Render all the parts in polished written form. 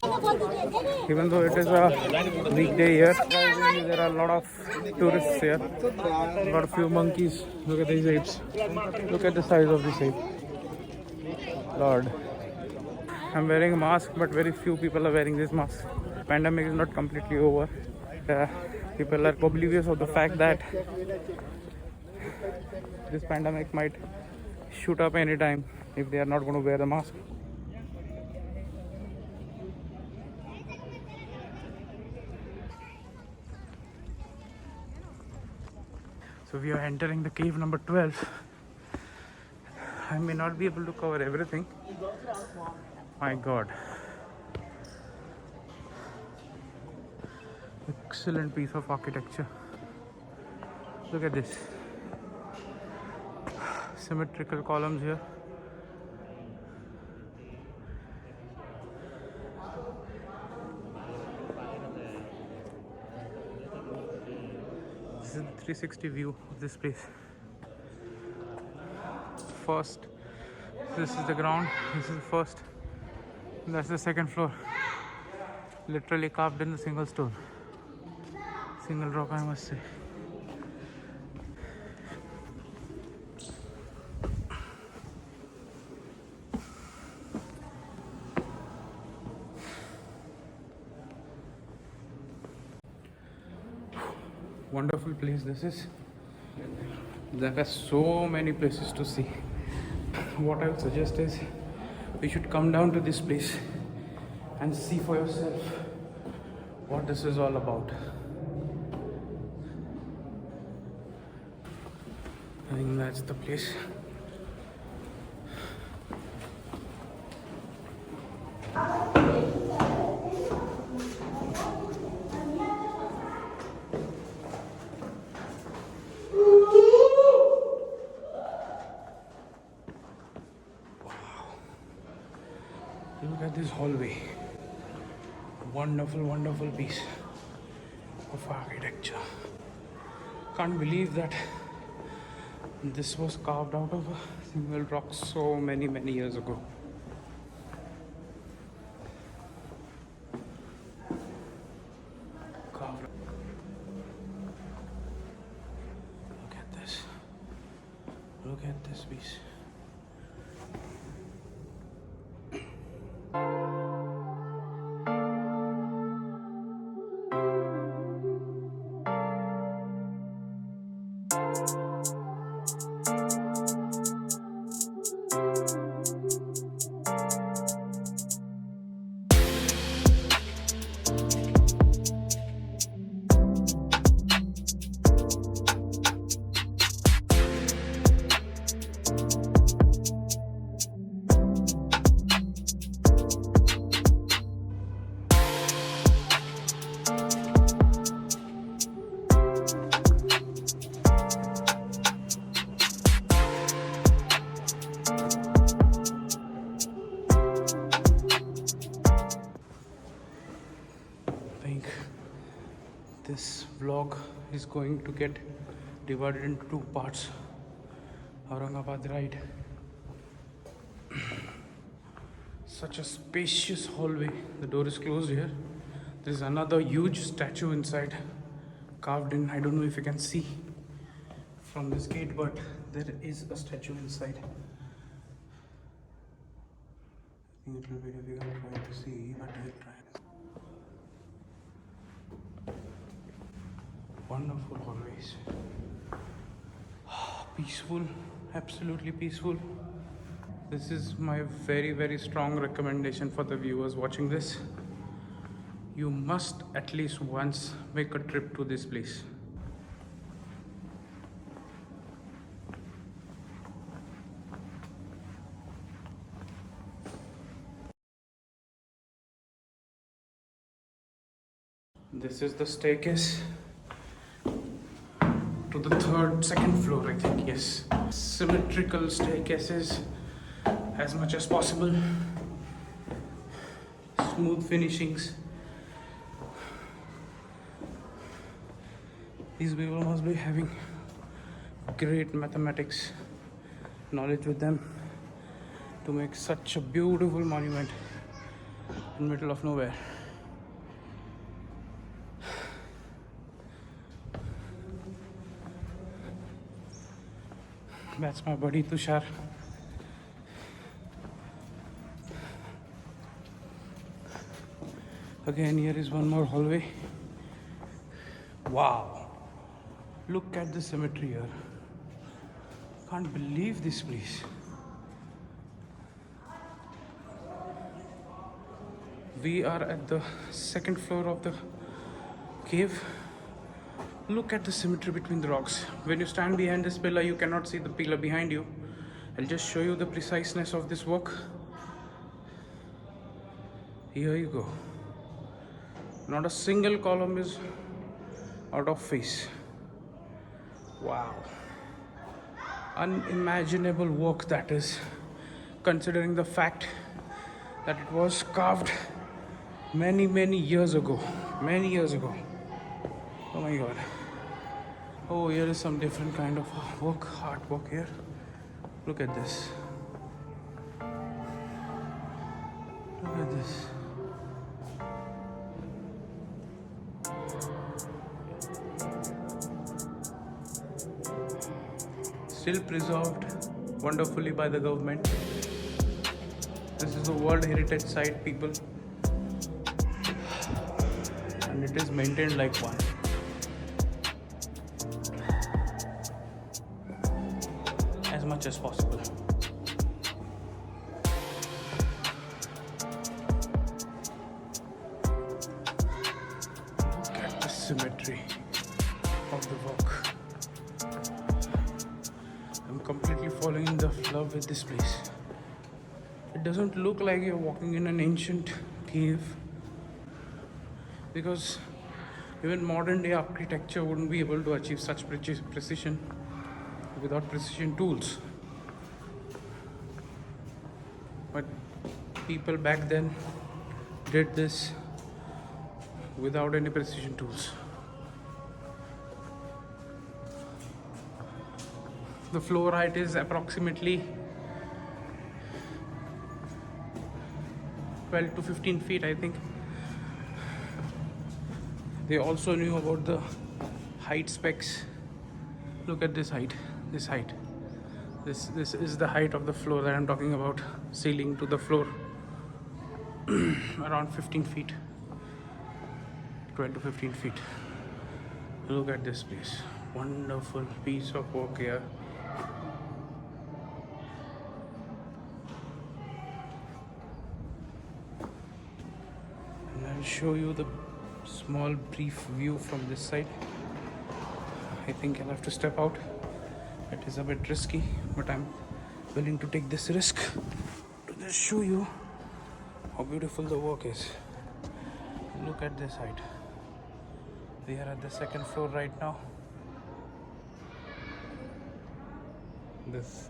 Even though it is a weekday here, there are a lot of tourists here. Got a few monkeys. Look at these apes. Look at the size of this ape. Lord. I'm wearing a mask, but very few people are wearing this mask. Pandemic is not completely over. People are oblivious of the fact that this pandemic might shoot up anytime if they are not going to wear the mask. So we are entering the cave number 12. I may not be able to cover everything. My God. Excellent piece of architecture. Look at this. Symmetrical columns here. This is the 360 view of this place. First, this is the ground. This is the first. That's the second floor. Literally carved in the single stone. Single rock, I must say. Wonderful place this is. There are so many places to see. What I would suggest is we should come down to this place and see for yourself what this is all about. I think that's the place. Look at this hallway. Wonderful, wonderful piece of architecture. Can't believe that this was carved out of a single rock so many years ago. Carved. Look at this. Look at this piece. This vlog is going to get divided into two parts. Aurangabad ride. Such a spacious hallway. The door is closed here. There's another huge statue inside, carved in. I don't know if you can see from this gate, but there is a statue inside. I think it will be difficult for you to see, but I'll try. Wonderful hallways. Peaceful, absolutely peaceful. This is my very strong recommendation for the viewers watching this. You must at least once make a trip to this place. This is the staircase to the second floor, I think, yes. Symmetrical staircases as much as possible. Smooth finishings. These people must be having great mathematics knowledge with them to make such a beautiful monument. in the middle of nowhere. That's my buddy Tushar. Again, here is one more hallway. Wow, look at the cemetery here. Can't believe this place. We are at the second floor of the cave. Look at the symmetry between the rocks. When you stand behind this pillar, you cannot see the pillar behind you. I'll just show you the preciseness of this work. Here you go. Not a single column is out of phase. Wow. Unimaginable work that is, considering the fact that it was carved many years ago. Many years ago. Oh my god. Oh, here is some different kind of work, artwork here. Look at this. Look at this. Still preserved wonderfully by the government. This is the World Heritage Site, people. And it is maintained like one. As much as possible. Look at the symmetry of the work. I'm completely falling in love with this place. It doesn't look like you're walking in an ancient cave, because even modern day architecture wouldn't be able to achieve such precision without precision tools. But people back then did this without any precision tools. The floor height is approximately 12 to 15 feet, I think. They also knew about the height specs. Look at this height. This height. This is the height of the floor that I'm talking about. Ceiling to the floor. Around 15 feet. 12 to 15 feet. Look at this place. Wonderful piece of work here. And I'll show you the small brief view from this side. I think I'll have to step out. It is a bit risky, but I'm willing to take this risk to just show you how beautiful the work is. Look at this height. We are at the second floor right now. This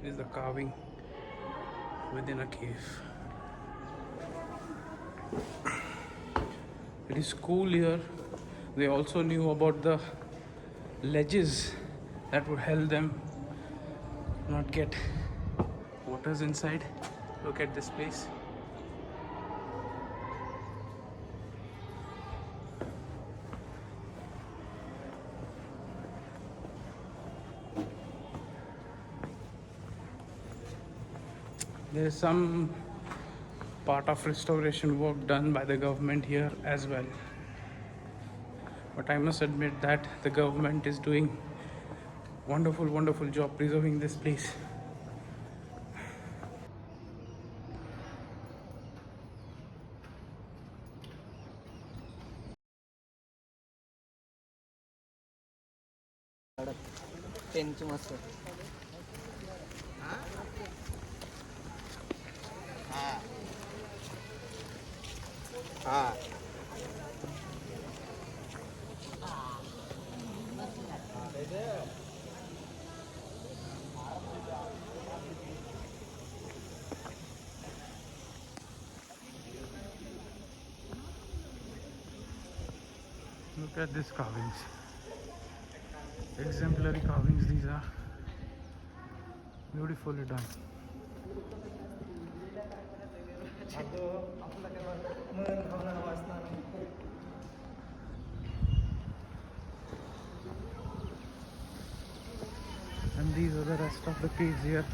is the carving within a cave. It is cool here. They also knew about the ledges that would help them not get waters inside. Look at this place. There is some part of restoration work done by the government here as well. But I must admit that the government is doing wonderful job preserving this place. Look at these carvings. Exemplary carvings these are. Beautifully done. And these are the rest of the caves here.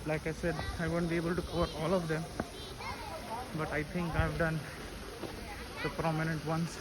Like I said, I won't be able to cover all of them, but I think I've done the prominent ones.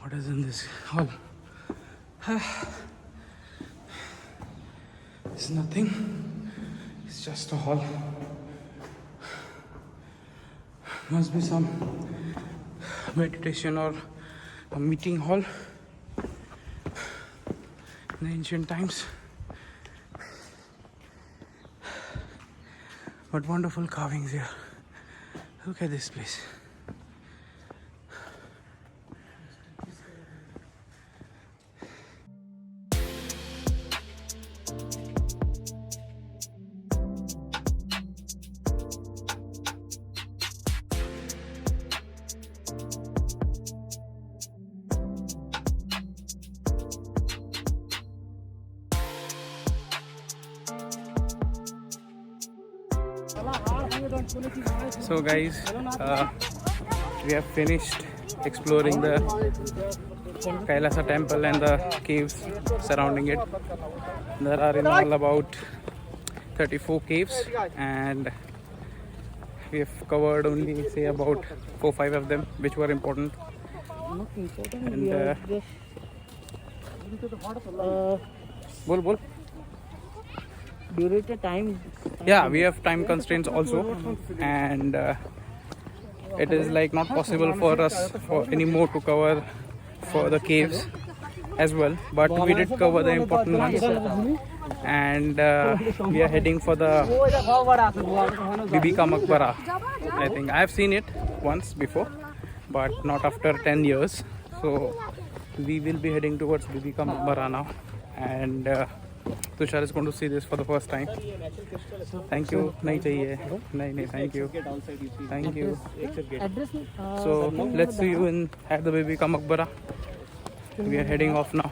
What is in this hall? It's nothing. It's just a hall. Must be some meditation or a meeting hall in the ancient times. But wonderful carvings here. Look at this place. So guys, we have finished exploring the Kailasa temple and the caves surrounding it. There are in all about 34 caves, and we have covered only say about 4-5 of them which were important. And bol. During the time, Yeah, we have time constraints also, and it is like not possible for us for anymore to cover for the caves as well, but we did cover the important ones, and we are heading for the Bibi Makbara. I think I have seen it once before, but not after 10 years. So we will be heading towards Bibi Makbara now, and Tushar is going to see this for the first time. Thank you. Nahi chahiye. Nahi, thank you. Thank you. So let's see you at the Bibi Makbara. We are heading off now.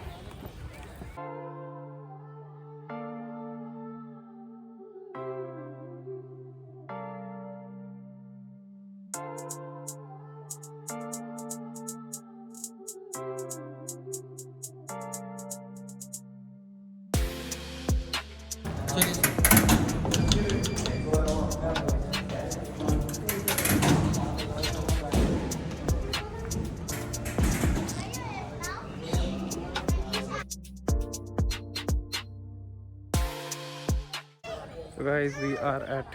So guys, we are at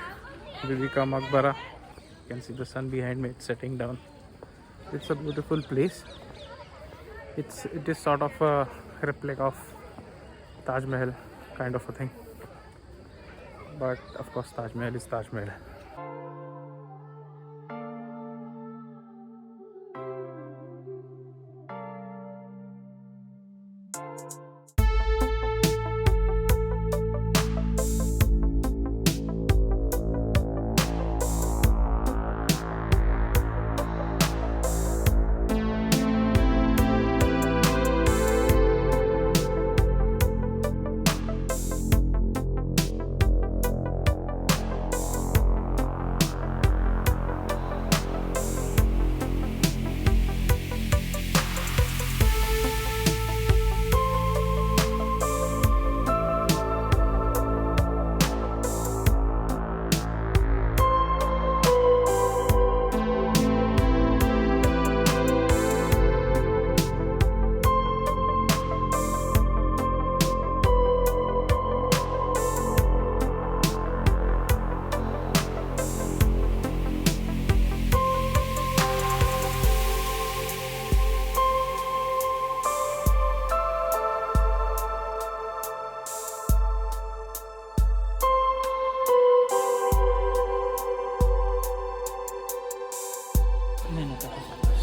Bibi Makbara. You can see the sun behind me, it's setting down. It's a beautiful place. It is sort of a replica of Taj Mahal kind of a thing. but of course Taj Mahal is Taj Mahal.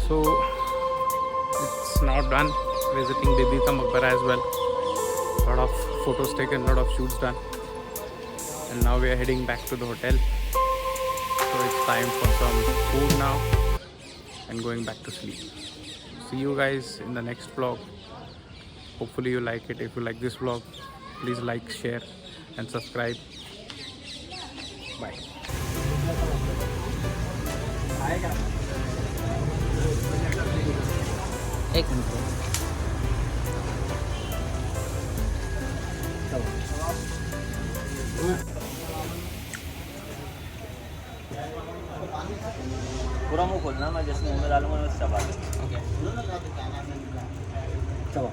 So it's now done visiting Bibi ka Makbara as well. Lot of photos taken, lot of shoots done, and now we are heading back to the hotel. So it's time for some food now and going back to sleep. See you guys in the next vlog. Hopefully you like it. If you like this vlog, please like, share and subscribe. Bye. एक minute पूरा मुंह खोलना, मैं जैसे मुंह में डालूंगा वैसे चबा दूँ। ओके चबा।